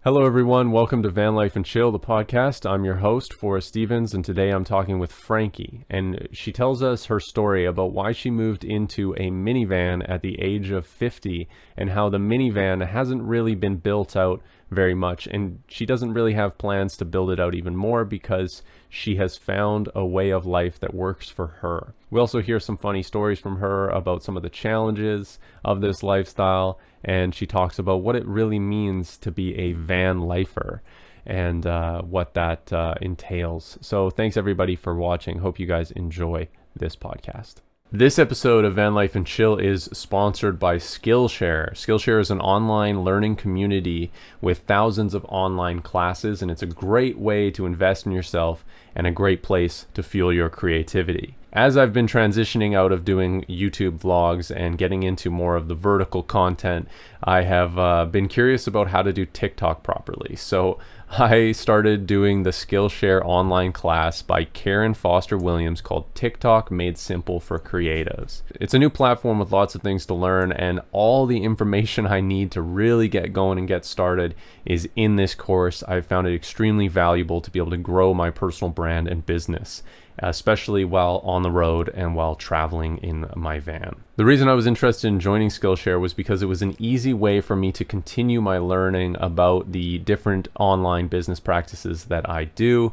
Hello, everyone. Welcome to Vanlife and Chill, the podcast. I'm your host, Forrest Stevens, and today I'm talking with Frankie. And she tells us her story about why she moved into a minivan at the age of 50 and how the minivan hasn't really been built out very much. And she doesn't really have plans to build it out even more because she has found a way of life that works for her. We also hear some funny stories from her about some of the challenges of this lifestyle, and she talks about what it really means to be a van lifer and what that entails. So thanks everybody for watching. Hope you guys enjoy this podcast. This episode of Van Life and Chill is sponsored by Skillshare. Skillshare is an online learning community with thousands of online classes, and it's a great way to invest in yourself and a great place to fuel your creativity. As I've been transitioning out of doing YouTube vlogs and getting into more of the vertical content, I have been curious about how to do TikTok properly. So I started doing the Skillshare online class by Karen Foster Williams called TikTok Made Simple for Creatives. It's a new platform with lots of things to learn, and all the information I need to really get going and get started is in this course. I found it extremely valuable to be able to grow my personal brand and business, especially while on the road and while traveling in my van. The reason I was interested in joining Skillshare was because it was an easy way for me to continue my learning about the different online business practices that I do.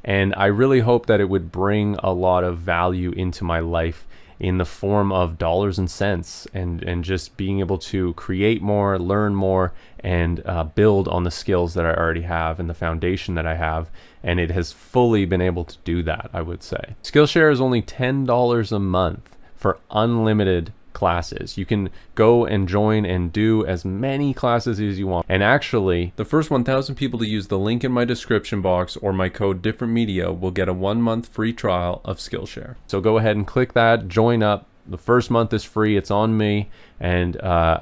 And I really hope that it would bring a lot of value into my life in the form of dollars and cents, and just being able to create more, learn more, and build on the skills that I already have and the foundation that I have. And it has fully been able to do that, I would say. Skillshare is only $10 a month for unlimited classes. You can go and join and do as many classes as you want. And actually, the first 1,000 people to use the link in my description box or my code differentmedia will get a 1-month free trial of Skillshare. So go ahead and click that, join up. The first month is free. It's on me, and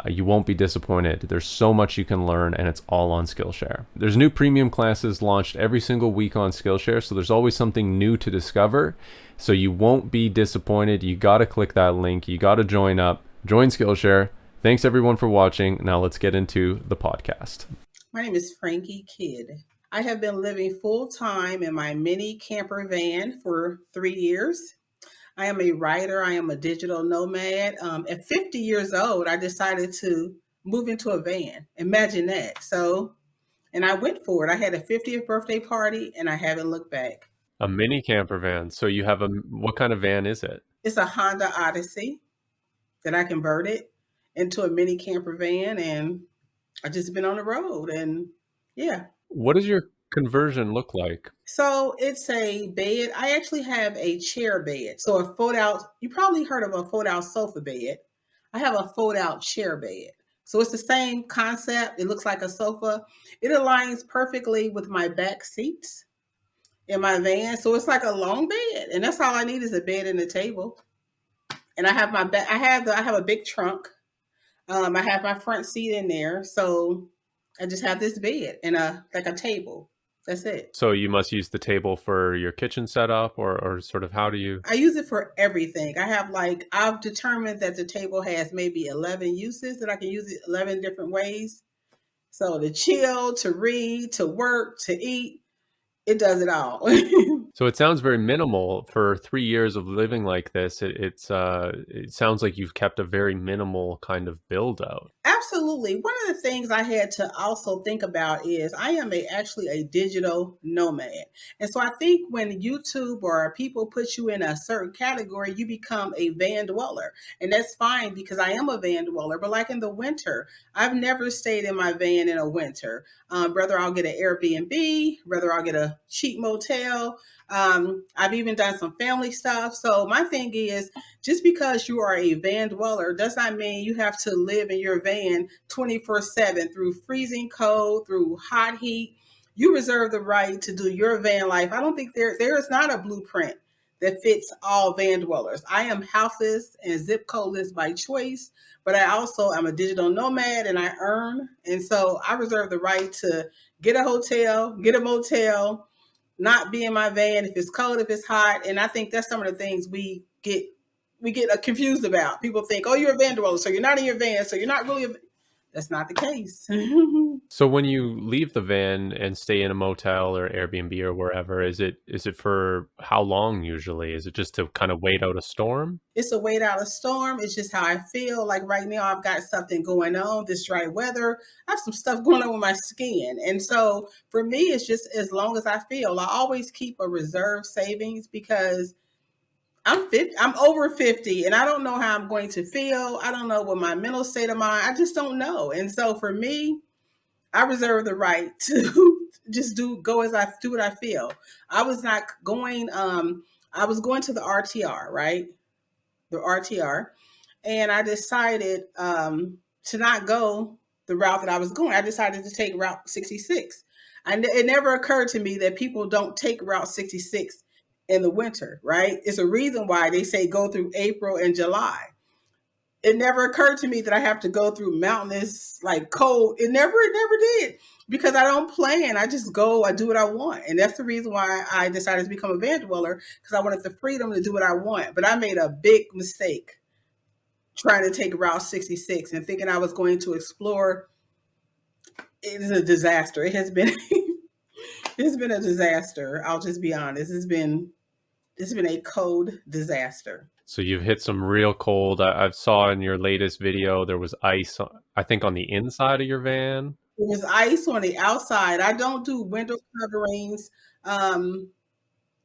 you won't be disappointed. There's so much you can learn, and it's all on Skillshare. There's new premium classes launched every single week on Skillshare, so there's always something new to discover. So you won't be disappointed. You got to click that link. You got to join up. Join Skillshare. Thanks everyone for watching. Now let's get into the podcast. My name is Frankie Kidd. I have been living full-time in my mini camper van for 3 years. I am a writer. I am a digital nomad. At 50 years old, I decided to move into a van. Imagine that. And I went for it. I had a 50th birthday party, and I haven't looked back. A mini camper van. So you have what kind of van is it? It's a Honda Odyssey that I converted into a mini camper van, and I've just been on the road, and yeah. What does your conversion look like? So it's a bed. I actually have a chair bed. So a fold out, you probably heard of a fold out sofa bed. I have a fold out chair bed. So it's the same concept. It looks like a sofa. It aligns perfectly with my back seats in my van. So it's like a long bed. And that's all I need is a bed and a table. And I have my back, I have a big trunk. I have my front seat in there. So I just have this bed and like a table. That's it. So you must use the table for your kitchen setup, or sort of how do you? I use it for everything. I've determined that the table has maybe 11 uses, that I can use it 11 different ways. So to chill, to read, to work, to eat, it does it all. So it sounds very minimal for 3 years of living like this. It sounds like you've kept a very minimal kind of build out. Absolutely. One of the things I had to also think about is I am actually a digital nomad. And so I think when YouTube or people put you in a certain category, you become a van dweller. And that's fine because I am a van dweller. But like in the winter, I've never stayed in my van in a winter. Whether I'll get an Airbnb, whether I'll get a cheap motel. I've even done some family stuff. So my thing is, just because you are a van dweller does not mean you have to live in your van 24/7 through freezing cold, through hot heat. You reserve the right to do your van life. I don't think there is not a blueprint that fits all van dwellers. I am houseless and zip codeless by choice, but I also am a digital nomad and I earn. And so I reserve the right to get a hotel, get a motel, not be in my van if it's cold, if it's hot. And I think that's some of the things we get confused about. People think, oh, you're a van dweller, so you're not in your van, so you're not really That's not the case. So when you leave the van and stay in a motel or Airbnb or wherever, is it for how long usually? Is it just to kind of wait out a storm? It's a wait out a storm. It's just how I feel. Like right now, I've got something going on, this dry weather. I have some stuff going on with my skin. And so for me, it's just as long as I feel. I always keep a reserve savings because I'm over 50 and I don't know how I'm going to feel. I don't know what my mental state of mind. I just don't know. And so for me, I reserve the right to just go as I do what I feel. I was not going I was going to the RTR, right? The RTR, and I decided to not go the route that I was going. I decided to take Route 66. It never occurred to me that people don't take Route 66 in the winter, right? It's a reason why they say go through April and July. It never occurred to me that I have to go through mountainous, like cold. It never did because I don't plan. I just go, I do what I want. And that's the reason why I decided to become a van dweller because I wanted the freedom to do what I want. But I made a big mistake trying to take Route 66 and thinking I was going to explore. It is a disaster. It has been it's been a disaster. I'll just be honest. It's been a cold disaster. So you've hit some real cold. I saw in your latest video there was ice, I think, on the inside of your van. It was ice on the outside. I don't do window coverings. And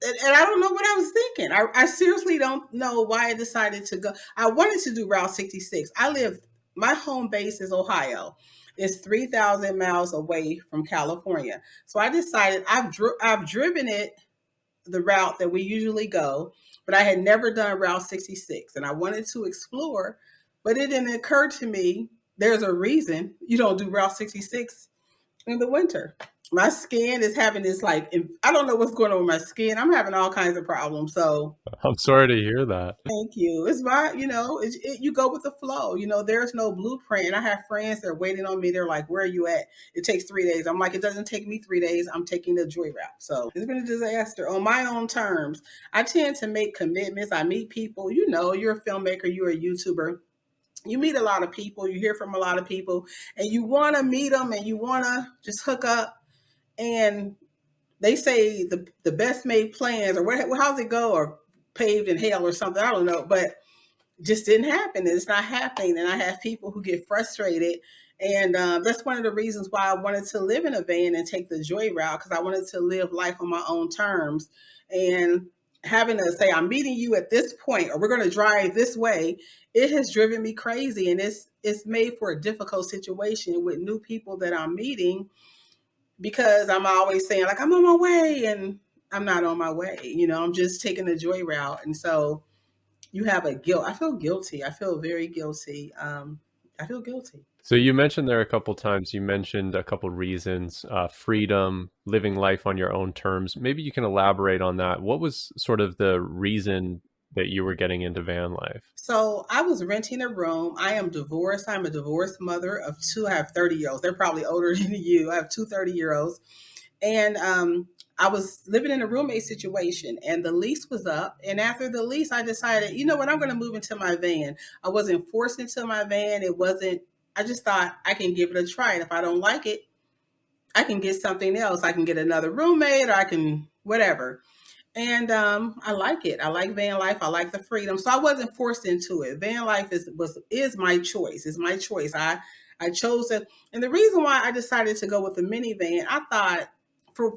I don't know what I was thinking. I seriously don't know why I decided to go. I wanted to do Route 66. My home base is Ohio. It's 3,000 miles away from California. So I decided I've driven it the route that we usually go, but I had never done Route 66 and I wanted to explore, but it didn't occur to me there's a reason you don't do Route 66 in the winter. My skin is having this like I don't know what's going on with my skin. I'm having all kinds of problems. So I'm sorry to hear that. thank you. It's my, you go with the flow. There's no blueprint. And I have friends that are waiting on me. They're like, "Where are you at? It takes 3 days." I'm like, "It doesn't take me 3 days. I'm taking the joy route." So it's been a disaster on my own terms. I tend to make commitments. I meet people. You're a filmmaker. You're a YouTuber. You meet a lot of people. You hear from a lot of people, and you want to meet them, and you want to just hook up. And they say the best made plans, or how's it go, or paved in hell or something. I don't know, but just didn't happen. It's not happening. And I have people who get frustrated. And that's one of the reasons why I wanted to live in a van and take the joy route, because I wanted to live life on my own terms. And having to say, I'm meeting you at this point, or we're going to drive this way, it has driven me crazy. And it's made for a difficult situation with new people that I'm meeting because I'm always saying, like, I'm on my way. And I'm not on my way. I'm just taking the joy route. And so you have a guilt. I feel guilty. I feel very guilty. I feel guilty. So you mentioned there a couple times, you mentioned a couple reasons, freedom, living life on your own terms. Maybe you can elaborate on that. What was sort of the reason that you were getting into van life? So I was renting a room. I am divorced. I'm a divorced mother of two. I have 30-year-olds. They're probably older than you. I have two 30-year-olds. And I was living in a roommate situation and the lease was up. And after the lease, I decided, you know what, I'm going to move into my van. I wasn't forced into my van. I just thought I can give it a try. And if I don't like it, I can get something else. I can get another roommate or I can whatever. And I like it. I like van life. I like the freedom. So I wasn't forced into it. Van life is my choice. It's my choice. I chose it. And the reason why I decided to go with the minivan, I thought,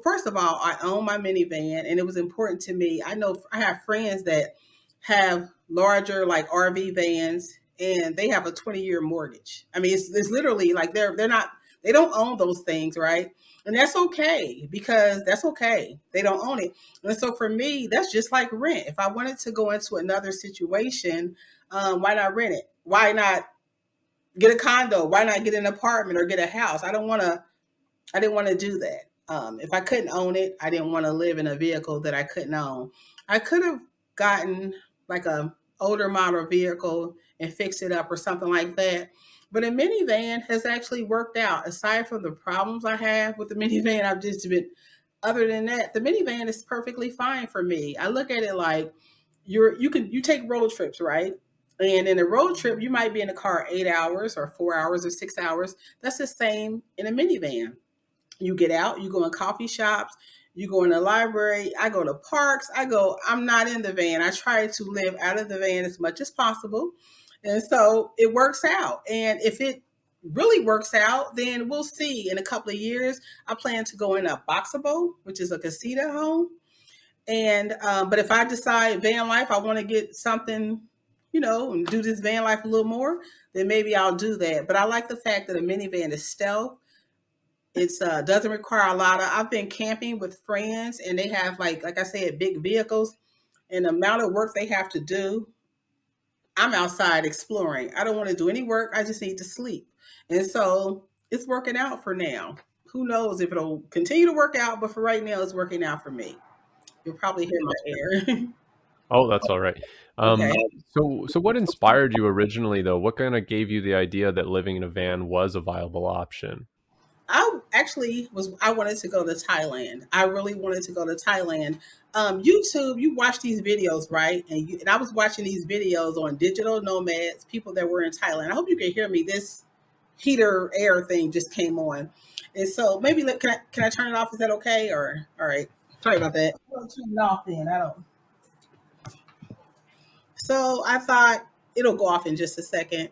first of all, I own my minivan and it was important to me. I know I have friends that have larger like RV vans and they have a 20-year mortgage. I mean, it's literally like they don't own those things, right? And that's okay because that's okay. They don't own it. And so for me, that's just like rent. If I wanted to go into another situation, why not rent it? Why not get a condo? Why not get an apartment or get a house? I didn't want to do that. If I couldn't own it, I didn't want to live in a vehicle that I couldn't own. I could have gotten like a older model vehicle and fixed it up or something like that. But a minivan has actually worked out. Aside from the problems I have with the minivan, I've just been. Other than that, the minivan is perfectly fine for me. I look at it like you take road trips, right? And in a road trip, you might be in a car 8 hours or 4 hours or 6 hours. That's the same in a minivan. You get out, you go in coffee shops, you go in the library, I go to parks, I'm not in the van. I try to live out of the van as much as possible. And so it works out. And if it really works out, then we'll see. In a couple of years, I plan to go in a boxable, which is a casita home. And but if I decide van life, I want to get something, and do this van life a little more, then maybe I'll do that. But I like the fact that a minivan is stealth. It's doesn't require a lot of. I've been camping with friends, and they have like I said, big vehicles, and the amount of work they have to do. I'm outside exploring. I don't want to do any work. I just need to sleep, and so it's working out for now. Who knows if it'll continue to work out? But for right now, it's working out for me. You'll probably hear my air. Oh, that's all right. Okay. So what inspired you originally, though? What kind of gave you the idea that living in a van was a viable option? I wanted to go to Thailand. I really wanted to go to Thailand. YouTube, you watch these videos, right? And I was watching these videos on digital nomads, people that were in Thailand. I hope you can hear me. This heater air thing just came on. And so maybe can I turn it off? Is that okay? Or all right. Sorry about that. I'll turn it off then. I don't. So I thought it'll go off in just a second.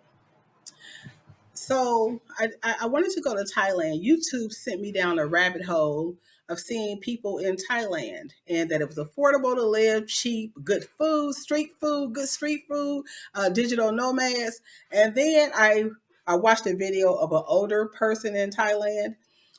So I wanted to go to Thailand. YouTube sent me down a rabbit hole of seeing people in Thailand and that it was affordable to live, cheap, good food, good street food, digital nomads. And then I watched a video of an older person in Thailand,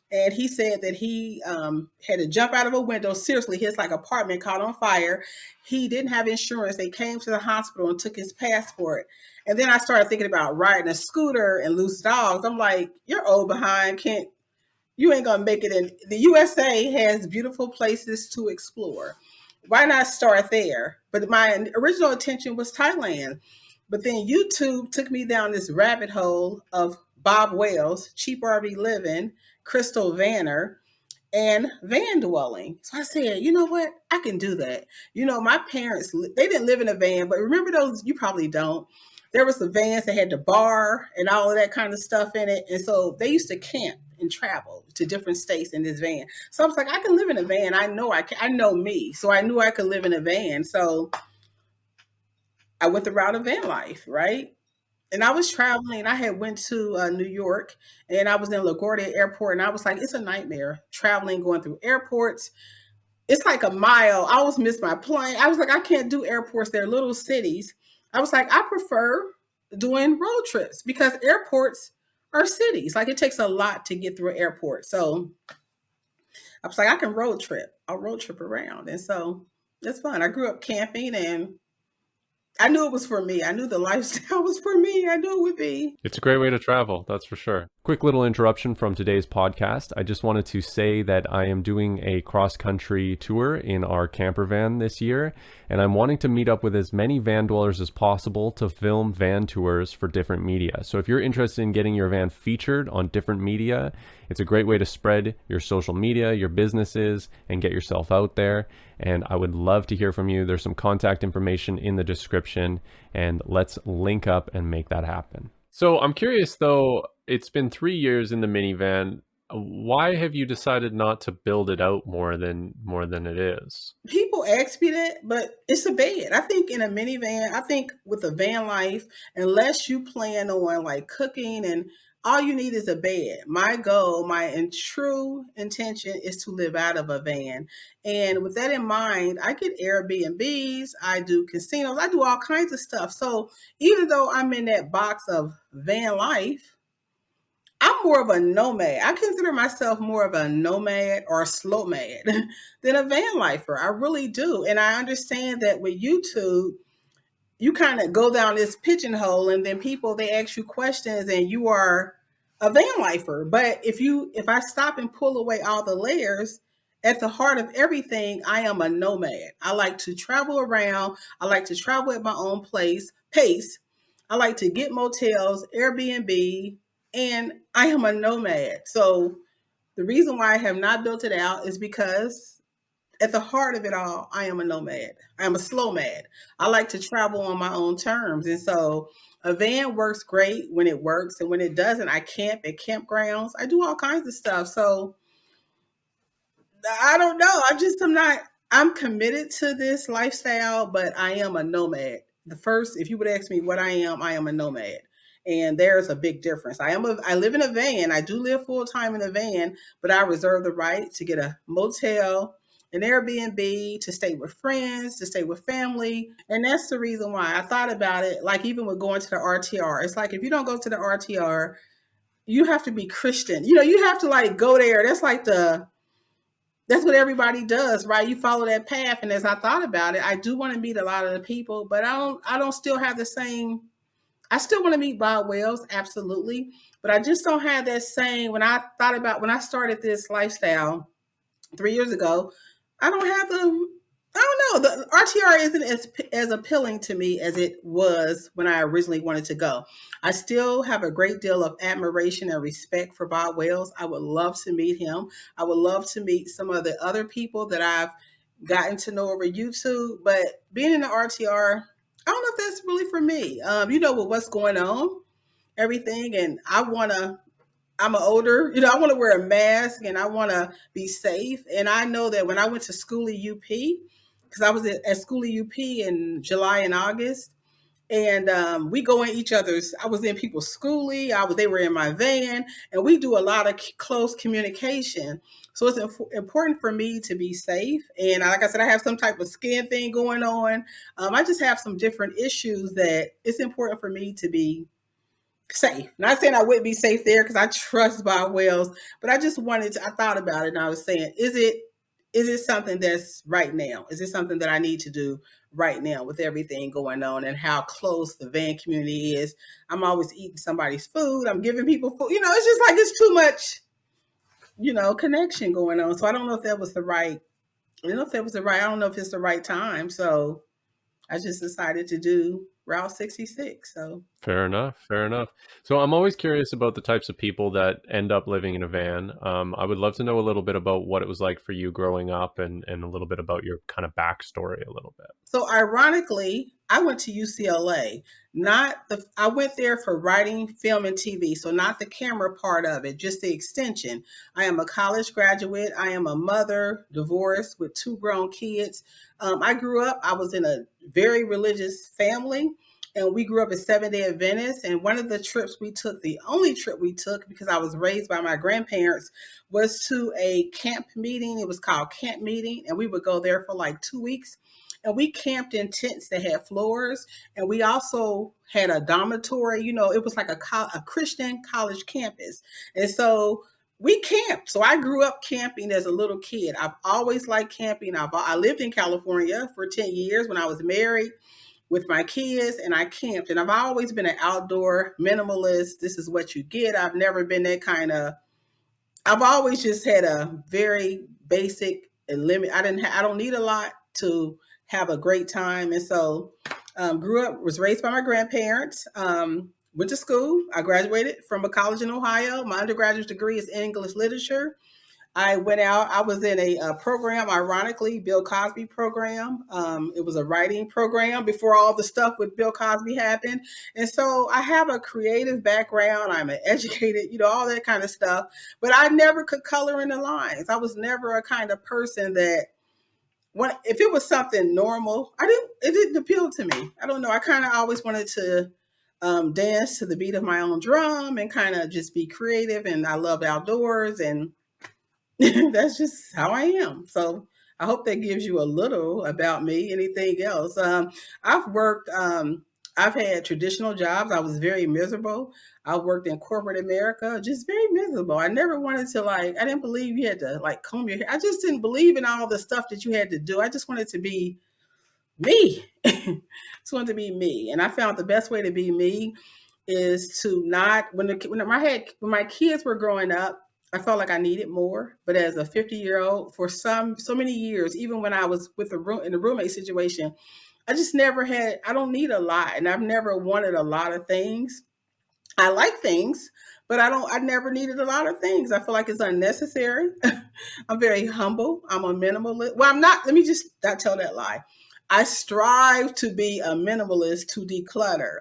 and he said that he had to jump out of a window. Seriously, his apartment caught on fire. He didn't have insurance. They came to the hospital and took his passport. And then I started thinking about riding a scooter and loose dogs. I'm like, you're old behind. You ain't gonna make it in. The USA has beautiful places to explore. Why not start there? But my original intention was Thailand. But then YouTube took me down this rabbit hole of Bob Wells, Cheap RV Living, Crystal Vanner, and van dwelling. So I said, you know what? I can do that. My parents, they didn't live in a van, but remember those? You probably don't. There was the vans that had the bar and all of that kind of stuff in it. And so they used to camp and travel to different states in this van. So I was like, I can live in a van. I know I can. I know me. So I knew I could live in a van. So I went the route of van life, right? And I was traveling. I had went to New York, and I was in LaGuardia Airport, and I was like, it's a nightmare traveling, going through airports. It's like a mile. I always miss my plane. I was like, I can't do airports. They're little cities. I was like, I prefer doing road trips because airports are cities. Like it takes a lot to get through an airport. So I was like, I can road trip. I'll road trip around. And so it's fun. I grew up camping, and I knew it was for me. I knew the lifestyle was for me. I knew it would be. It's a great way to travel, that's for sure. Quick little interruption from today's podcast. I just wanted to say that I am doing a cross-country tour in our camper van this year, and I'm wanting to meet up with as many van dwellers as possible to film van tours for different media. So if you're interested in getting your van featured on different media, it's a great way to spread your social media, your businesses, and get yourself out there. And I would love to hear from you. There's some contact information in the description, and let's link up and make that happen. So I'm curious though, it's been 3 years in the minivan. Why have you decided not to build it out more than it is? People ask me that, but it's a bed. I think in a minivan, I think with a van life, unless you plan on cooking and all you need is a bed. My goal, true intention is to live out of a van. And with that in mind, I get Airbnbs, I do casinos, I do all kinds of stuff. So even though I'm in that box of van life, I'm more of a nomad. I consider myself more of a nomad or a slow mad than a van lifer. I really do. And I understand that with YouTube, you kind of go down this pigeonhole, and then people, they ask you questions and you are a van lifer. But if I stop and pull away all the layers, at the heart of everything, I am a nomad. I like to travel around. I like to travel at my own pace. I like to get motels, Airbnb, and I am a nomad. So the reason why I have not built it out is because at the heart of it all, I am a nomad. I am a slow mad. I like to travel on my own terms. And so a van works great when it works. And when it doesn't, I camp at campgrounds. I do all kinds of stuff. So I don't know. I'm not, I'm committed to this lifestyle, but I am a nomad. The first, if you would ask me what I am a nomad. And there's a big difference. I live in a van. I do live full time in a van, but I reserve the right to get a motel, an Airbnb, to stay with friends, to stay with family. And that's the reason why I thought about it. Like even with going to the RTR, it's like if you don't go to the RTR, you have to be Christian. You have to like go there. That's what everybody does, right? You follow that path. And as I thought about it, I do want to meet a lot of the people, but I don't still have the same. I still want to meet Bob Wells, absolutely. But I just don't have that same when I started this lifestyle 3 years ago, I don't have the I don't know. The RTR isn't as appealing to me as it was when I originally wanted to go. I still have a great deal of admiration and respect for Bob Wells. I would love to meet him. I would love to meet some of the other people that I've gotten to know over YouTube. But being in the RTR, I don't know if that's really for me. With what's going on, everything, and I'm an older, I want to wear a mask and I want to be safe. And I know that when I went to school at UP, because I was at school at UP in July and August, and we go in each other's. I was in people's schoolie. They were in my van, and we do a lot of close communication. So it's important for me to be safe. And like I said, I have some type of skin thing going on. I just have some different issues that it's important for me to be safe. Not saying I wouldn't be safe there because I trust Bob Wells, but I thought about it and I was saying, is it something that's right now? Is it something that I need to do right now with everything going on and how close the van community is? I'm always eating somebody's food. I'm giving people food. It's just like it's too much, connection going on. So I don't know if that was the right. I don't know if that was the right. I don't know if it's the right time. So I just decided to do Route 66. So Fair enough. Fair enough. So I'm always curious about the types of people that end up living in a van. I would love to know a little bit about what it was like for you growing up and a little bit about your kind of backstory a little bit. So ironically, I went to UCLA. I went there for writing, film, and TV. So not the camera part of it, just the extension. I am a college graduate. I am a mother, divorced with two grown kids. I grew up. I was in a very religious family, and we grew up at Seventh-day Adventist. And one of the trips we took, the only trip we took, because I was raised by my grandparents, was to a camp meeting. It was called Camp Meeting, and we would go there for like 2 weeks. And we camped in tents that had floors, and we also had a dormitory. It was like a Christian college campus, and so we camped. So I grew up camping as a little kid. I've always liked camping. I lived in California for 10 years when I was married with my kids, and I camped. And I've always been an outdoor minimalist. This is what you get. I've never been that kind of. I've always just had a very basic and limit. I don't need a lot to have a great time. And so grew up, was raised by my grandparents, went to school. I graduated from a college in Ohio. My undergraduate degree is in English literature. I went out, I was in a program, ironically, Bill Cosby program. It was a writing program before all the stuff with Bill Cosby happened. And so I have a creative background. I'm an educated, all that kind of stuff. But I never could color in the lines. I was never a kind of person that if it was something normal, it didn't appeal to me. I don't know. I kind of always wanted to dance to the beat of my own drum and kind of just be creative. And I loved outdoors, and that's just how I am. So I hope that gives you a little about me. Anything else? I've worked. I've had traditional jobs. I was very miserable. I worked in corporate America, just very miserable. I never wanted to I didn't believe you had to comb your hair. I just didn't believe in all the stuff that you had to do. I just wanted to be me. Just wanted to be me. And I found the best way to be me is to not when my kids were growing up, I felt like I needed more. But as a 50-year-old, for so many years, even when I was in the roommate situation, I don't need a lot. And I've never wanted a lot of things. I like things, but I never needed a lot of things. I feel like it's unnecessary. I'm very humble. I'm a minimalist. Well, I'm not, let me just not tell that lie. I strive to be a minimalist to declutter,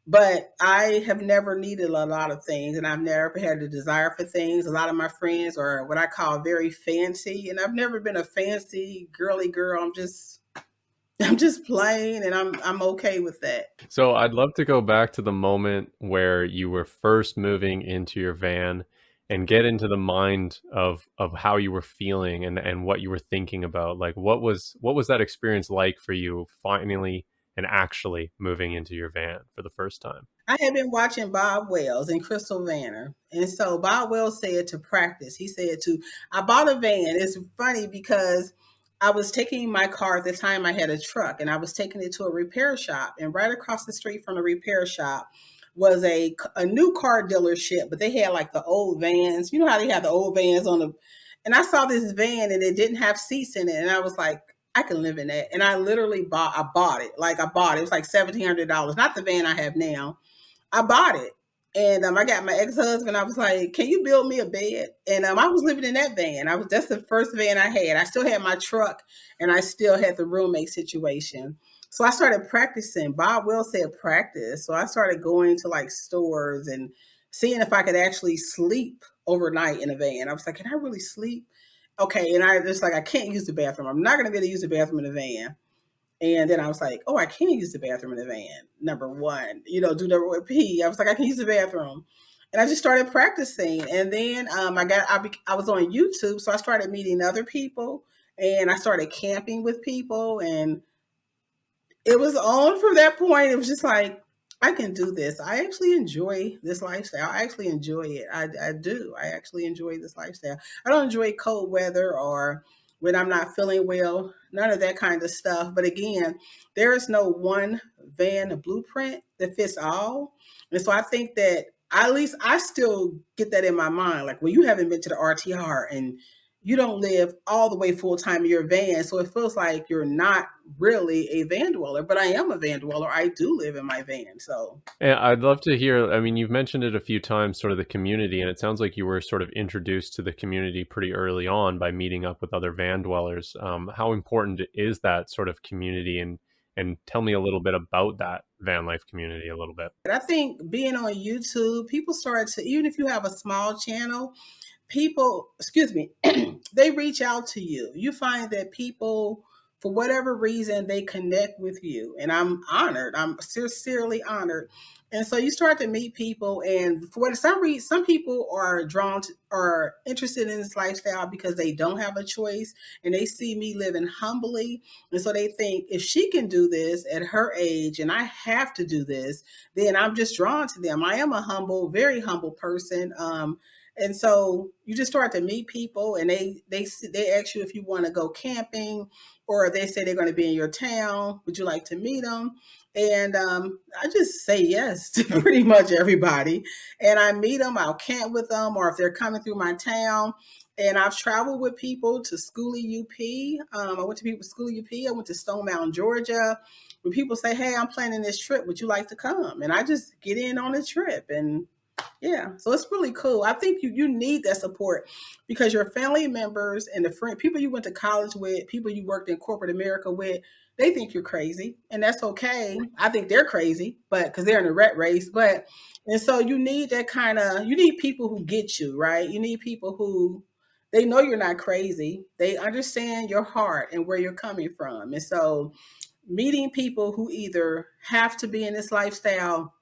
but I have never needed a lot of things, and I've never had a desire for things. A lot of my friends are what I call very fancy, and I've never been a fancy girly girl. I'm just plain, and I'm okay with that. So I'd love to go back to the moment where you were first moving into your van and get into the mind of how you were feeling and what you were thinking about. Like what was that experience like for you finally and actually moving into your van for the first time? I had been watching Bob Wells and Crystal Vanner. And so Bob Wells said to practice. He said to, I bought a van. It's funny because I was taking my car at the time, I had a truck, and I was taking it to a repair shop. And right across the street from the repair shop was a new car dealership, but they had like the old vans. You know how they have the old vans on the, and I saw this van and it didn't have seats in it. And I was like, I can live in that. And I literally I bought it. Like I bought it. It was like $1,700. Not the van I have now. I bought it. And I got my ex-husband. I was like, "Can you build me a bed?" And I was living in that van. That's the first van I had. I still had my truck, and I still had the roommate situation. So I started practicing. Bob Will said practice. So I started going to like stores and seeing if I could actually sleep overnight in a van. I was like, "Can I really sleep?" Okay, and I just like I can't use the bathroom. I'm not going to be able to use the bathroom in the van. And then I was like, oh, I can use the bathroom in the van. Number one, do number pee. I was like, I can use the bathroom. And I just started practicing. And then I was on YouTube. So I started meeting other people and I started camping with people. And it was on from that point. It was just like, I can do this. I actually enjoy this lifestyle. I actually enjoy it. I do. I actually enjoy this lifestyle. I don't enjoy cold weather or when I'm not feeling well, none of that kind of stuff. But again, there is no one van blueprint that fits all. And so I think that at least I still get that in my mind. Like, well, you haven't been to the RTR and you don't live all the way full time in your van. So it feels like you're not really a van dweller, but I am a van dweller. I do live in my van. So And I'd love to hear, I mean, you've mentioned it a few times, sort of the community, and it sounds like you were sort of introduced to the community pretty early on by meeting up with other van dwellers. How important is that sort of community, and tell me a little bit about that van life community a little bit. but I think being on YouTube, people start to, even if you have a small channel, people, excuse me, they reach out to you. You find that people, for whatever reason, they connect with you. And I'm honored. I'm sincerely honored. And so you start to meet people, and for some reason, some people are drawn to or interested in this lifestyle because they don't have a choice and they see me living humbly. And so they think if she can do this at her age and I have to do this, then I'm just drawn to them. I am a humble, very humble person. And so you just start to meet people, and they ask you if you want to go camping, or they say they're going to be in your town. Would you like to meet them? And I just say yes to pretty much everybody. And I meet them, I'll camp with them, or if they're coming through my town. And I've traveled with people to Schooley, UP. I went to people Schooley, UP. I went to Stone Mountain, Georgia. When people say, "Hey, I'm planning this trip. Would you like to come?" And I just get in on the trip, and yeah, so it's really cool. I think you need that support because your family members and the friend people you went to college with, people you worked in corporate America with, they think you're crazy, and that's okay. I think they're crazy, but because they're in a rat race, but and so you need that kind of you need people who get you right. You need people who they know you're not crazy. They understand your heart and where you're coming from, and so meeting people who either have to be in this lifestyle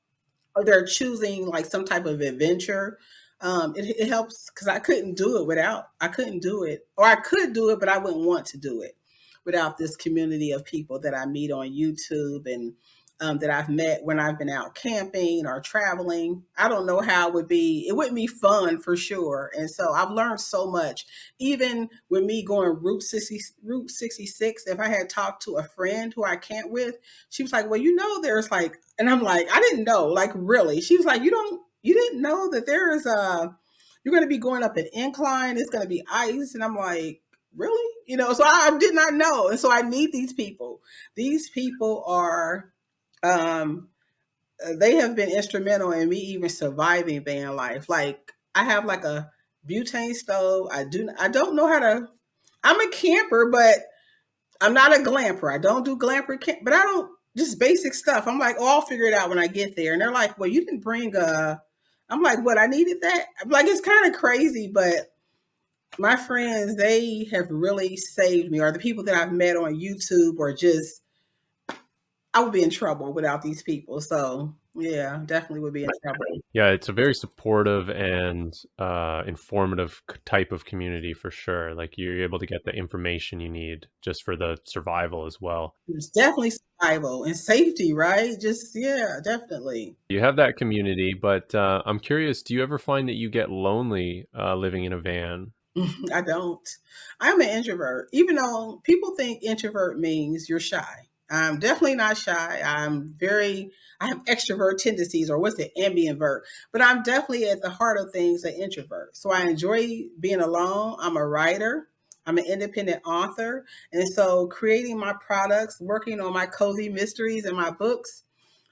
or they're choosing like some type of adventure. It helps because I couldn't do it, or I could do it, but I wouldn't want to do it without this community of people that I meet on YouTube and that I've met when I've been out camping or traveling. I don't know how it would be. It wouldn't be fun for sure. And so I've learned so much. Even with me going Route 66, if I had talked to a friend who I camp with, she was like, well, there's like, and I'm like, I didn't know, like really. She was like, you didn't know that you're going to be going up an incline. It's going to be ice. And I'm like, really? So I did not know. And so I need these people. These people are um, they have been instrumental in me even surviving van life. Like I have like a butane stove. I don't know how to. I'm a camper, but I'm not a glamper. I don't do glamper camp, but I don't just basic stuff. I'm like, oh, I'll figure it out when I get there. And they're like, well, you didn't bring a. I'm like, what? I needed that. I'm like, it's kind of crazy, but my friends, they have really saved me, or the people that I've met on YouTube, or just I would be in trouble without these people. So yeah, definitely would be in trouble. Yeah, it's a very supportive and informative type of community for sure. Like you're able to get the information you need just for the survival as well. It's definitely survival and safety, right? Just yeah, definitely. You have that community, but I'm curious, do you ever find that you get lonely living in a van? I don't. I'm an introvert, even though people think introvert means you're shy. I'm definitely not shy. I have extrovert tendencies, or what's the ambivert, but I'm definitely at the heart of things an introvert. So I enjoy being alone. I'm a writer. I'm an independent author. And so creating my products, working on my cozy mysteries and my books,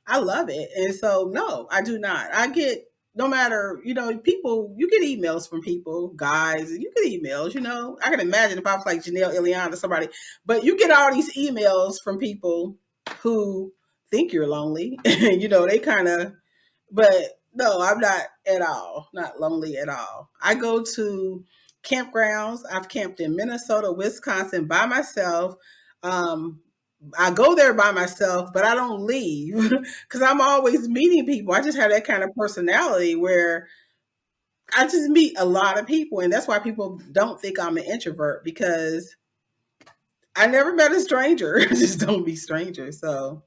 I love it. And so, no, I do not. I get, no matter, people, you get emails from people, guys, you get emails, I can imagine if I was like Janelle Iliana or somebody, but you get all these emails from people who think you're lonely. They kind of, but no, I'm not at all, not lonely at all. I go to campgrounds. I've camped in Minnesota, Wisconsin by myself. Um, I go there by myself, but I don't leave because I'm always meeting people. I just have that kind of personality where I just meet a lot of people. And that's why people don't think I'm an introvert, because I never met a stranger. Just don't be strangers. So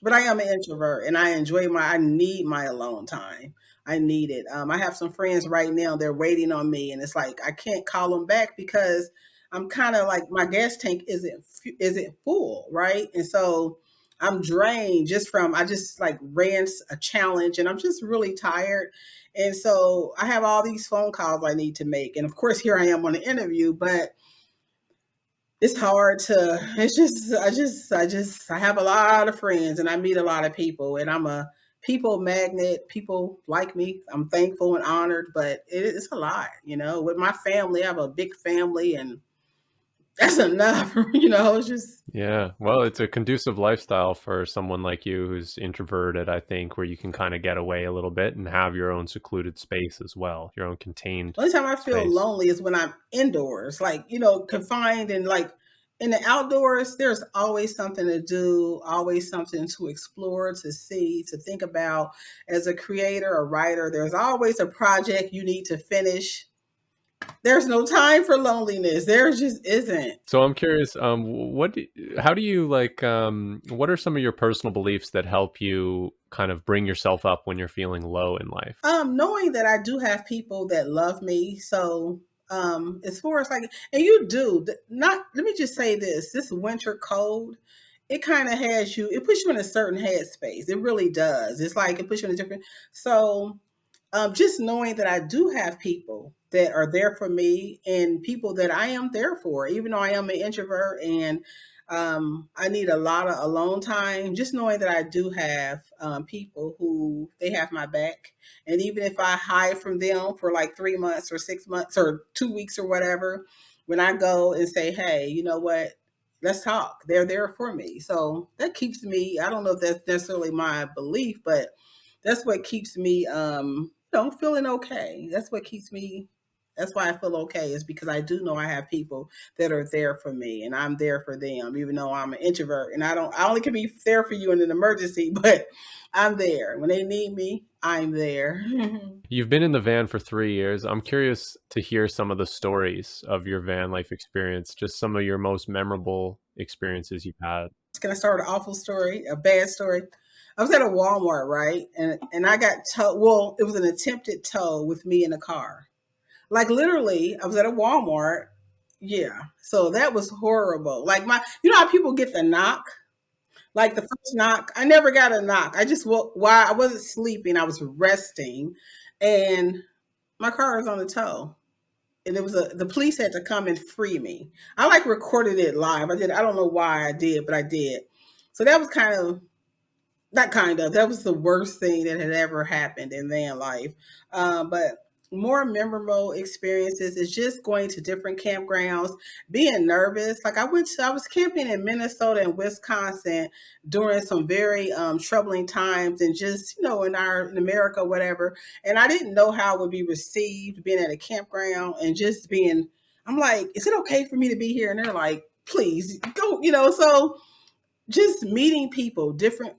but I am an introvert, and I need my alone time. I need it. I have some friends right now, they're waiting on me, and it's like I can't call them back because I'm kind of like my gas tank isn't full, right? And so I'm drained just from I just like ran a challenge, and I'm just really tired. And so I have all these phone calls I need to make. And of course here I am on an interview, but it's hard to I have a lot of friends, and I meet a lot of people, and I'm a people magnet. People like me. I'm thankful and honored, but it's a lot, with my family. I have a big family, and that's enough. It's just Yeah, well, it's a conducive lifestyle for someone like you who's introverted, I think, where you can kind of get away a little bit and have your own secluded space as well, your own contained the only time I feel space. lonely is when I'm indoors, like, confined, and like in the outdoors, there's always something to do, always something to explore, to see, to think about. As a creator, a writer, there's always a project you need to finish. There's no time for loneliness. There just isn't. So I'm curious, how do you like, what are some of your personal beliefs that help you kind of bring yourself up when you're feeling low in life? Knowing that I do have people that love me. So as far as like, and you do not, let me just say this winter cold, it kind of has you, it puts you in a certain headspace. It really does. It's like it puts you in a different, so just knowing that I do have people that are there for me, and people that I am there for, even though I am an introvert, and I need a lot of alone time. Just knowing that I do have people who they have my back, and even if I hide from them for like 3 months or 6 months or 2 weeks or whatever, when I go and say, "Hey, you know what? Let's talk," they're there for me. So that keeps me. I don't know if that's necessarily my belief, but that's what keeps me feeling okay. That's what keeps me, that's why I feel okay, is because I do know I have people that are there for me, and I'm there for them, even though I'm an introvert, and I only can be there for you in an emergency, but I'm there. When they need me, I'm there. You've been in the van for 3 years. I'm curious to hear some of the stories of your van life experience, just some of your most memorable experiences you've had. Can I start an awful story, a bad story? I was at a Walmart, right? And I got towed. Well, it was an attempted tow with me in the car. Like literally, I was at a Walmart. Yeah. So that was horrible. Like how people get the knock? Like the first knock, I never got a knock. I just why I wasn't sleeping, I was resting, and my car was on the tow. And the police had to come and free me. I like recorded it live. I don't know why I did, but I did. So that was kind of That kind of that was the worst thing that had ever happened in van life. But more memorable experiences is just going to different campgrounds, being nervous. Like I was camping in Minnesota and Wisconsin during some very troubling times, and just in America, whatever. And I didn't know how it would be received being at a campground and just being. I'm like, is it okay for me to be here? And they're like, please go. So just meeting people different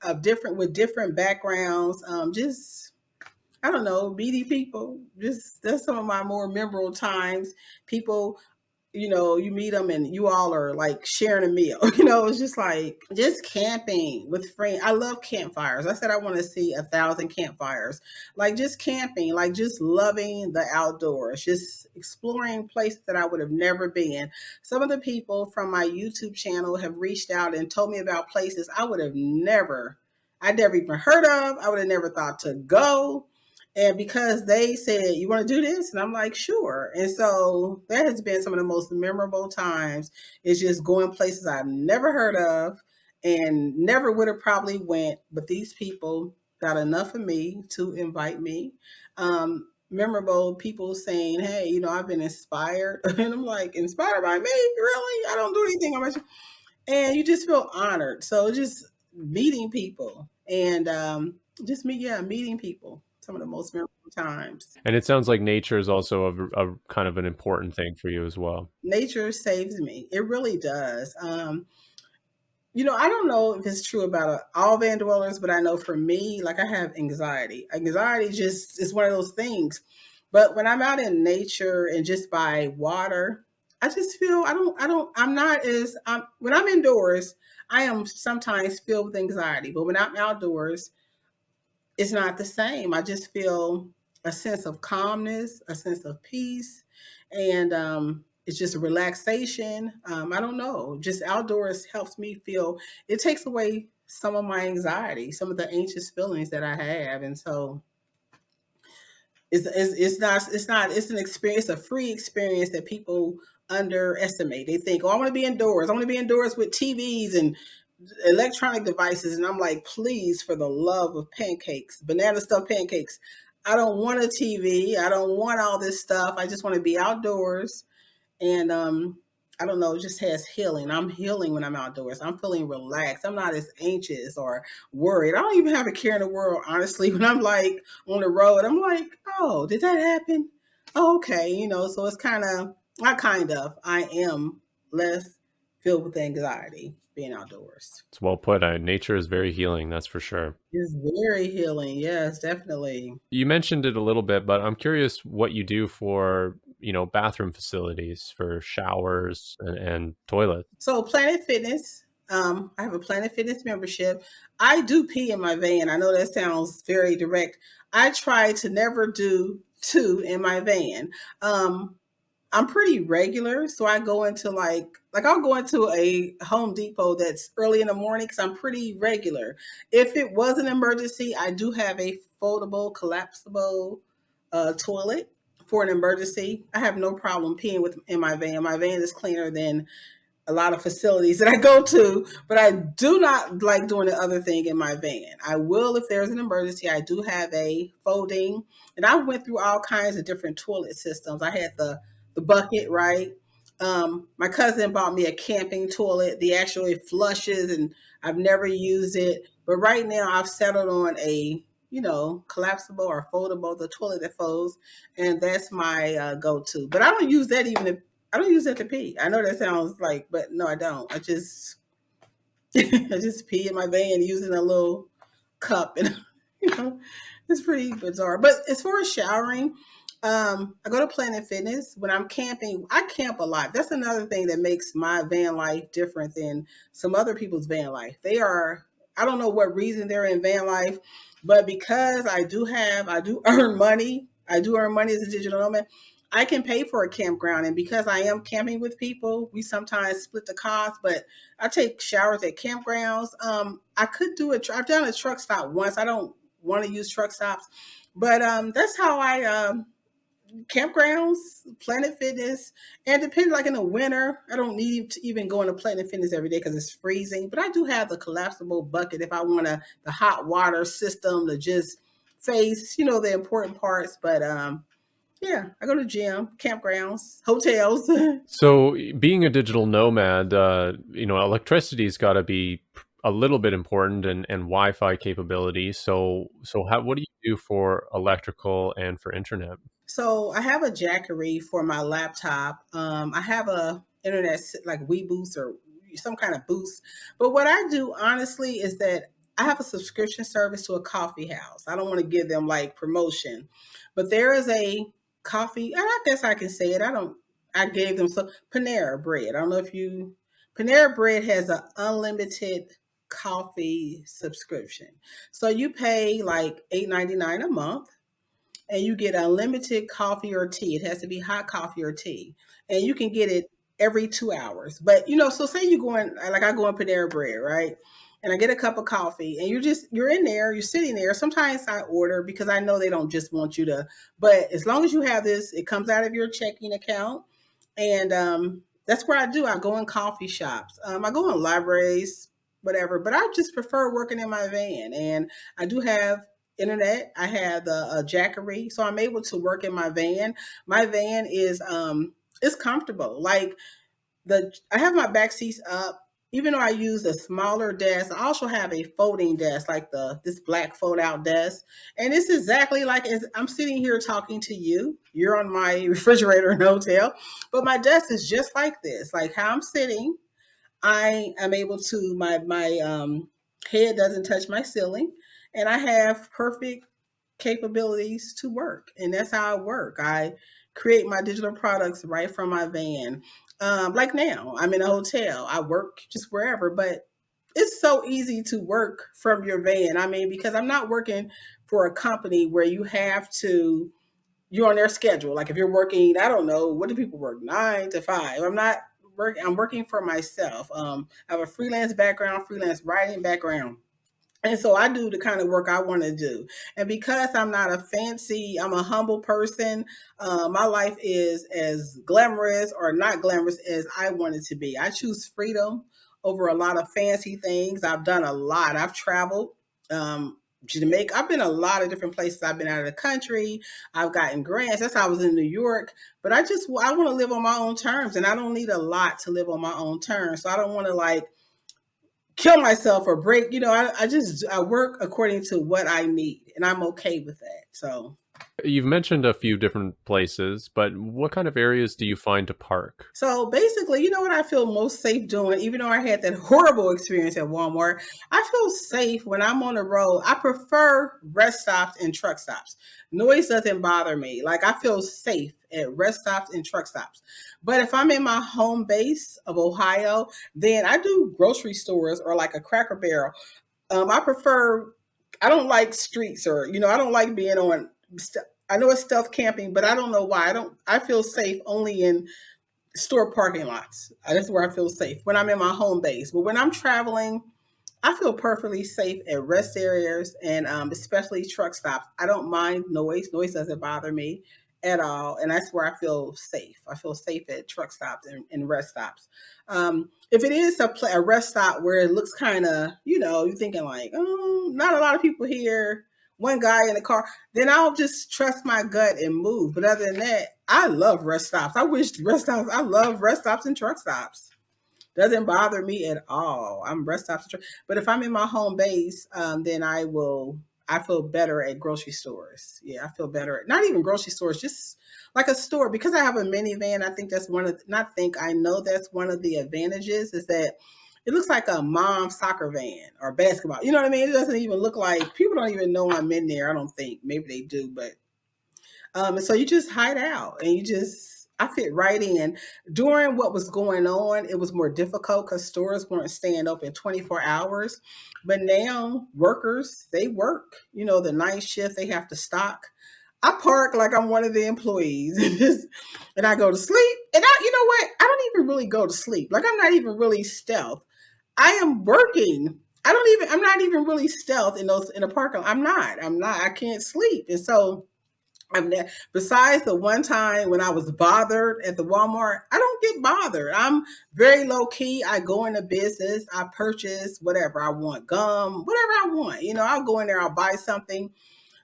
with different backgrounds, just I don't know, meeting people. Just that's some of my more memorable times. People, you meet them and you all are like sharing a meal. It's just like just camping with friends. I love campfires. I said I want to see 1,000 campfires. Like just camping, like just loving the outdoors, just exploring places that I would have never been. Some of the people from my YouTube channel have reached out and told me about places I'd never even heard of. I would have never thought to go. And because they said, you want to do this? And I'm like, sure. And so that has been some of the most memorable times. Is just going places I've never heard of and never would have probably went. But these people got enough of me to invite me. Memorable people saying, hey, I've been inspired. And I'm like, inspired by me? Really? I don't do anything. And you just feel honored. So just meeting people and meeting people. Some of the most memorable times. And it sounds like nature is also a kind of an important thing for you as well. Nature saves me. It really does. I don't know if it's true about all van dwellers, but I know for me, like I have anxiety. Anxiety just is one of those things. But when I'm out in nature and just by water, I just feel I'm not as when I'm indoors, I am sometimes filled with anxiety. But when I'm outdoors, it's not the same. I just feel a sense of calmness, a sense of peace, and it's just a relaxation. I don't know. Just outdoors helps me feel. It takes away some of my anxiety, some of the anxious feelings that I have, and so it's an experience, a free experience that people underestimate. They think, oh, I want to be indoors. I want to be indoors with TVs and electronic devices. And I'm like, please, for the love of pancakes, banana stuffed pancakes, I don't want a TV. I don't want all this stuff. I just want to be outdoors. And I don't know, it just has healing. I'm healing when I'm outdoors. I'm feeling relaxed. I'm not as anxious or worried. I don't even have a care in the world, honestly. When I'm like on the road, I'm like, oh, did that happen? Oh, okay. So it's I am less filled with anxiety being outdoors. It's well put. Nature is very healing, that's for sure. It's very healing. Yes, definitely. You mentioned it a little bit, but I'm curious what you do for, bathroom facilities, for showers and toilets. So Planet Fitness, I have a Planet Fitness membership. I do pee in my van. I know that sounds very direct. I try to never do two in my van. I'm pretty regular, so I go into like I'll go into a Home Depot that's early in the morning because I'm pretty regular. If it was an emergency, I do have a foldable, collapsible toilet for an emergency. I have no problem peeing in my van. My van is cleaner than a lot of facilities that I go to, but I do not like doing the other thing in my van. I will if there's an emergency. I do have a folding, and I went through all kinds of different toilet systems. I had the bucket, right? My cousin bought me a camping toilet. The actually flushes, and I've never used it. But right now, I've settled on a collapsible or foldable, the toilet that folds, and that's my go-to. But I don't use that I don't use that to pee. I know that sounds like, but no, I don't. I just I just pee in my van using a little cup, and you know, it's pretty bizarre. But as far as showering, I go to Planet Fitness when I'm camping. I camp a lot. That's another thing that makes my van life different than some other people's van life. I don't know what reason they're in van life, but because I do earn money. I do earn money as a digital nomad. I can pay for a campground, and because I am camping with people, we sometimes split the cost. But I take showers at campgrounds. I could do I've done a truck stop once. I don't want to use truck stops, but that's how I campgrounds, Planet Fitness, and depending like in the winter, I don't need to even go into Planet Fitness every day because it's freezing. But I do have the collapsible bucket if I want the hot water system to just face, the important parts. But yeah, I go to gym, campgrounds, hotels. So, being a digital nomad, electricity's got to be a little bit important, and Wi-Fi capability. So what do you do for electrical and for internet? So I have a Jackery for my laptop. I have a internet like WeBoost or some kind of boost. But what I do honestly is that I have a subscription service to a coffee house. I don't want to give them like promotion, but there is a coffee, and I guess I can say it. I don't. I gave them some Panera Bread. I don't know if you Panera Bread has an unlimited coffee subscription. So you pay like $8.99 a month and you get unlimited coffee or tea. It has to be hot coffee or tea, and you can get it every 2 hours. But so say you go in, like I go in Panera Bread, right? And I get a cup of coffee, and you're in there, you're sitting there. Sometimes I order because I know they don't just want you to, but as long as you have this, it comes out of your checking account, and that's where I do. I go in coffee shops, I go in libraries, whatever. But I just prefer working in my van, and I do have internet. I have the Jackery, so I'm able to work in my van. My van is comfortable. Like I have my back seats up. Even though I use a smaller desk, I also have a folding desk, like this black fold out desk, and it's exactly like as I'm sitting here talking to you. You're on my refrigerator in a hotel, but my desk is just like this, like how I'm sitting. I am able to my head doesn't touch my ceiling, and I have perfect capabilities to work, and that's how I work. I create my digital products right from my van. Like now, I'm in a hotel. I work just wherever, but it's so easy to work from your van. I mean, because I'm not working for a company where you're on their schedule. Like if you're working, I don't know, what do people work 9 to 5? I'm not working. I'm working for myself. I have a freelance background, freelance writing background. And so I do the kind of work I want to do. And because I'm a humble person, my life is as glamorous or not glamorous as I want it to be. I choose freedom over a lot of fancy things. I've done a lot. I've traveled. Jamaica. I've been a lot of different places. I've been out of the country. I've gotten grants. That's how I was in New York. But I want to live on my own terms, and I don't need a lot to live on my own terms. So I don't want to like kill myself or break. I work according to what I need, and I'm okay with that. So You've mentioned a few different places, but what kind of areas do you find to park? So basically, you know what I feel most safe doing, even though I had that horrible experience at Walmart, I feel safe when I'm on the road. I prefer rest stops and truck stops. Noise doesn't bother me. Like I feel safe at rest stops and truck stops. But if I'm in my home base of Ohio, then I do grocery stores or like a Cracker Barrel. I prefer, I don't like streets or, I don't like being on, I know it's stealth camping, but I don't know why. I feel safe only in store parking lots. That's where I feel safe when I'm in my home base. But when I'm traveling, I feel perfectly safe at rest areas and especially truck stops. I don't mind noise. Noise doesn't bother me at all. And that's where I feel safe. I feel safe at truck stops and rest stops. If it is a rest stop where it looks kind of, you're thinking like, oh, not a lot of people here, one guy in the car, then I'll just trust my gut and move. But other than that, I love rest stops. I love rest stops and truck stops. Doesn't bother me at all. I'm rest stops, but if I'm in my home base, then I feel better at grocery stores. Yeah, I feel better at not even grocery stores, just like a store because I have a minivan. I think that's one of not think I know that's one of the advantages is that it looks like a mom soccer van or basketball. You know what I mean? It doesn't even look like people don't even know I'm in there. I don't think maybe they do, but and so you just hide out and I fit right in. During what was going on, it was more difficult because stores weren't staying open 24 hours. But now workers, they work, the night shift, they have to stock. I park like I'm one of the employees and I go to sleep. And you know what? I don't even really go to sleep. Like I'm not even really stealth. I am working. I'm not even really stealth in the parking lot. I'm not. I can't sleep. And so Besides the one time when I was bothered at the Walmart, I don't get bothered. I'm very low key. I go into business. I purchase whatever I want, gum, whatever I want. I'll go in there. I'll buy something,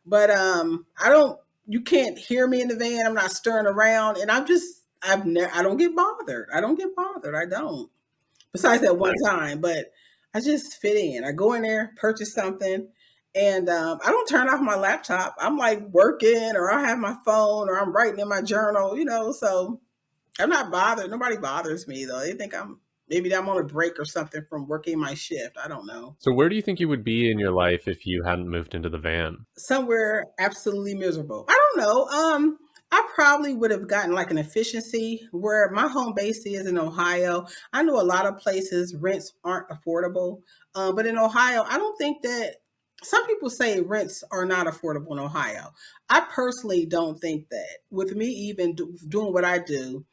but I don't. You can't hear me in the van. I'm not stirring around, and I don't get bothered. I don't get bothered. I don't. Besides that one time, but I just fit in. I go in there, purchase something, and I don't turn off my laptop. I'm like working, or I have my phone, or I'm writing in my journal, so I'm not bothered. Nobody bothers me though. They think maybe I'm on a break or something from working my shift. I don't know. So where do you think you would be in your life if you hadn't moved into the van? Somewhere absolutely miserable. I don't know. I probably would have gotten like an efficiency where my home base is in Ohio. I know a lot of places rents aren't affordable, but in Ohio, I don't think that. Some people say rents are not affordable in Ohio. I personally don't think that. With me even doing what I do,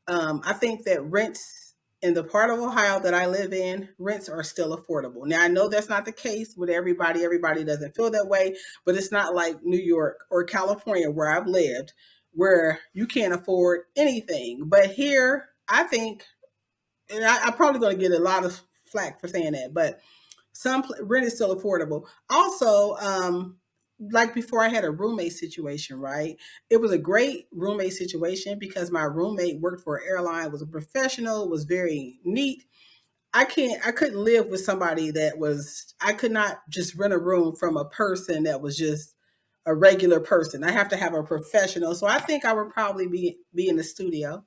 I think that rents in the part of Ohio that I live in, rents are still affordable. Now, I know that's not the case with everybody. Everybody doesn't feel that way, but it's not like New York or California where I've lived, where you can't afford anything. But here, I think, and I'm probably going to get a lot of flack for saying that, but rent is still affordable. Also, like before I had a roommate situation, right? It was a great roommate situation because my roommate worked for an airline, was a professional, was very neat. I couldn't live with somebody I could not just rent a room from a person that was just a regular person. I have to have a professional. So I think I would probably be in the studio.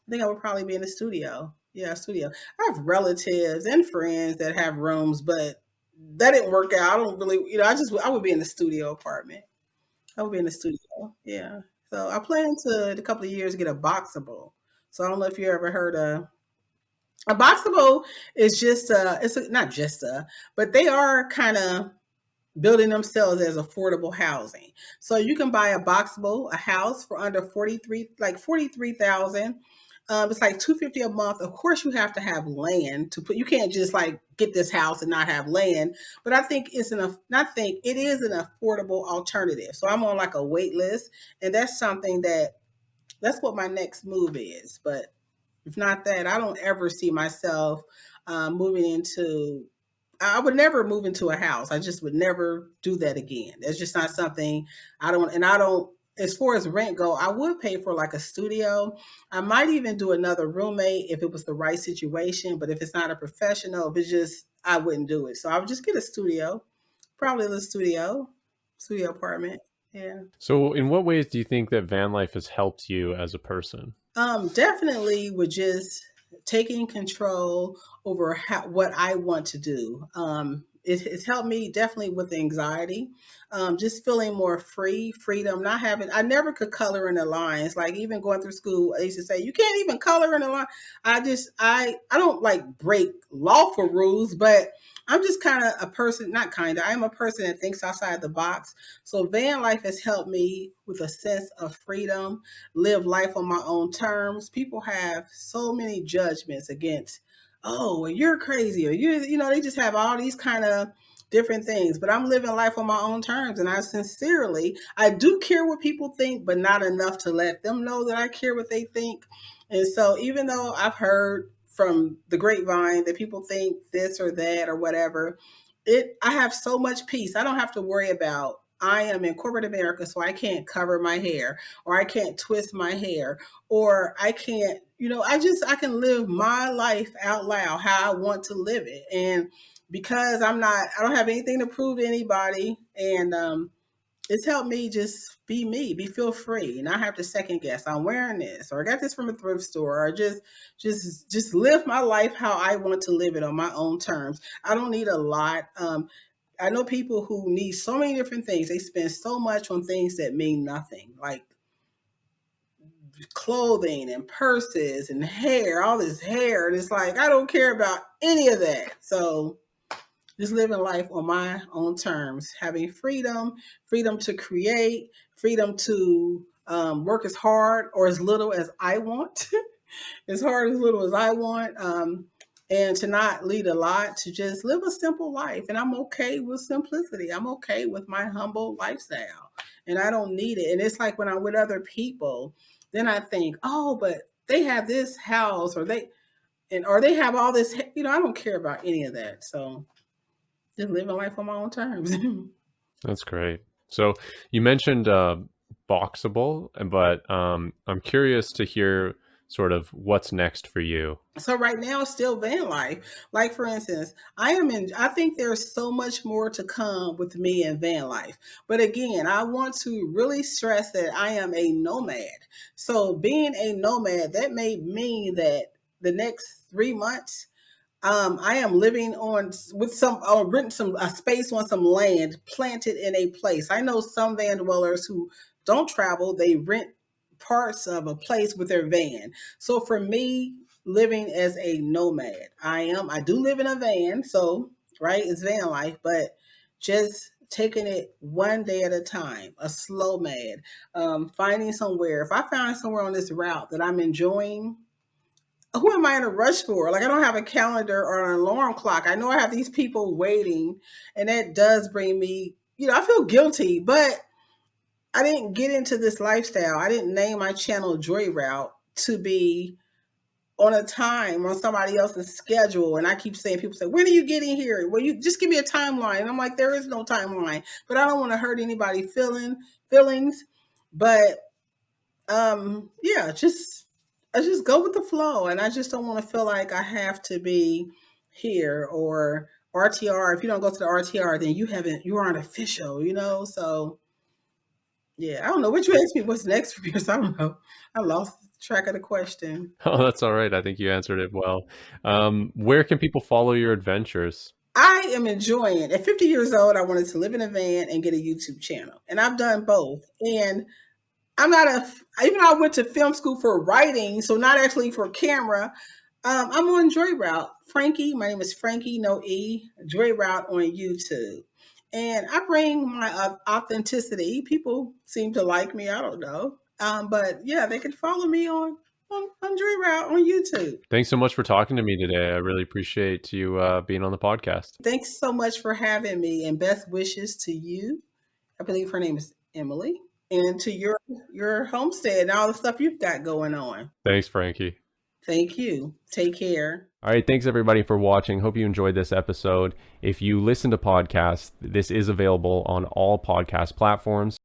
I think I would probably be in the studio. Yeah, studio. I have relatives and friends that have rooms, but that didn't work out. I don't really, I would be in the studio apartment. I would be in the studio. Yeah. So I plan to in a couple of years get a boxable. So I don't know if you ever heard of a boxable is just not just but they are kind of building themselves as affordable housing. So you can buy a boxable, a house for under 43,000. It's like 250 a month. Of course, you have to have land to put. You can't just like get this house and not have land. But I think not think it is an affordable alternative. So I'm on like a wait list, and that's what my next move is. But if not that, I don't ever see myself moving into. I would never move into a house. I just would never do that again. That's just not something I don't. And I don't. As far as rent go, I would pay for like a studio. I might even do another roommate if it was the right situation. But if it's not a professional, if it's just, I wouldn't do it. So I would just get a studio, probably a little studio apartment. Yeah. So in what ways do you think that van life has helped you as a person? Definitely with just taking control over what I want to do. It's helped me definitely with anxiety, just feeling more freedom, not having, I never could color in the lines. Like even going through school, I used to say, you can't even color in the line. I don't like break lawful rules, but I'm just kind of a person, not kind of, I am a person that thinks outside the box. So van life has helped me with a sense of freedom, live life on my own terms. People have so many judgments against, oh, well, you're crazy, or they just have all these kind of different things. But I'm living life on my own terms, and I do care what people think, but not enough to let them know that I care what they think. And so, even though I've heard from the grapevine that people think this or that or whatever, I have so much peace. I don't have to worry about, I am in corporate America, so I can't cover my hair, or I can't twist my hair, or I can't, I can live my life out loud how I want to live it. And because I don't have anything to prove to anybody. And it's helped me just be me, feel free, not have to second guess. I'm wearing this, or I got this from a thrift store, or just live my life how I want to live it on my own terms. I don't need a lot. I know people who need so many different things. They spend so much on things that mean nothing, like clothing and purses and hair, all this hair. And it's like, I don't care about any of that. So just living life on my own terms, having freedom to create, freedom to work as hard or as little as I want, as hard as little as I want. and to not lead a lot, to just live a simple life. And I'm okay with simplicity. I'm okay with my humble lifestyle. And I don't need it. And it's like when I'm with other people, then I think, oh, but they have this house or they have all this, I don't care about any of that. So just living life on my own terms. That's great. So you mentioned Boxable, but I'm curious to hear sort of what's next for you. So right now it's still van life. Like for instance, I think there's so much more to come with me in van life. But again, I want to really stress that I am a nomad. So being a nomad, that may mean that the next 3 months I am living on with some or renting some a space on some land planted in a place. I know some van dwellers who don't travel; they rent parts of a place with their van. So for me, living as a nomad, I do live in a van, so right, it's van life, but just taking it one day at a time, a slow mad, finding somewhere. If I find somewhere on this route that I'm enjoying, who am I in a rush for? Like, I don't have a calendar or an alarm clock. I know I have these people waiting, and that does bring me, I feel guilty, but I didn't get into this lifestyle. I didn't name my channel Joy Route to be on a time on somebody else's schedule. And I keep saying, people say, when are you getting here? Well, you just give me a timeline. And I'm like, there is no timeline, but I don't want to hurt anybody's feelings. But yeah, I just go with the flow, and I just don't want to feel like I have to be here or RTR. If you don't go to the RTR, then you aren't official, So yeah, I don't know. Which you asked me what's next for me, so I don't know. I lost track of the question. Oh, that's all right. I think you answered it well. Where can people follow your adventures? I am enjoying it. At 50 years old, I wanted to live in a van and get a YouTube channel, and I've done both. And I'm not even though I went to film school for writing, so not actually for camera. I'm on Joy Route. Frankie, my name is Frankie, no E, Joy Route on YouTube. And I bring my authenticity. People seem to like me. I don't know. But yeah, they can follow me on Joy Route on YouTube. Thanks so much for talking to me today. I really appreciate you being on the podcast. Thanks so much for having me, and best wishes to you. I believe her name is Emily. And to your homestead and all the stuff you've got going on. Thanks, Frankie. Thank you. Take care. All right. Thanks, everybody, for watching. Hope you enjoyed this episode. If you listen to podcasts, this is available on all podcast platforms.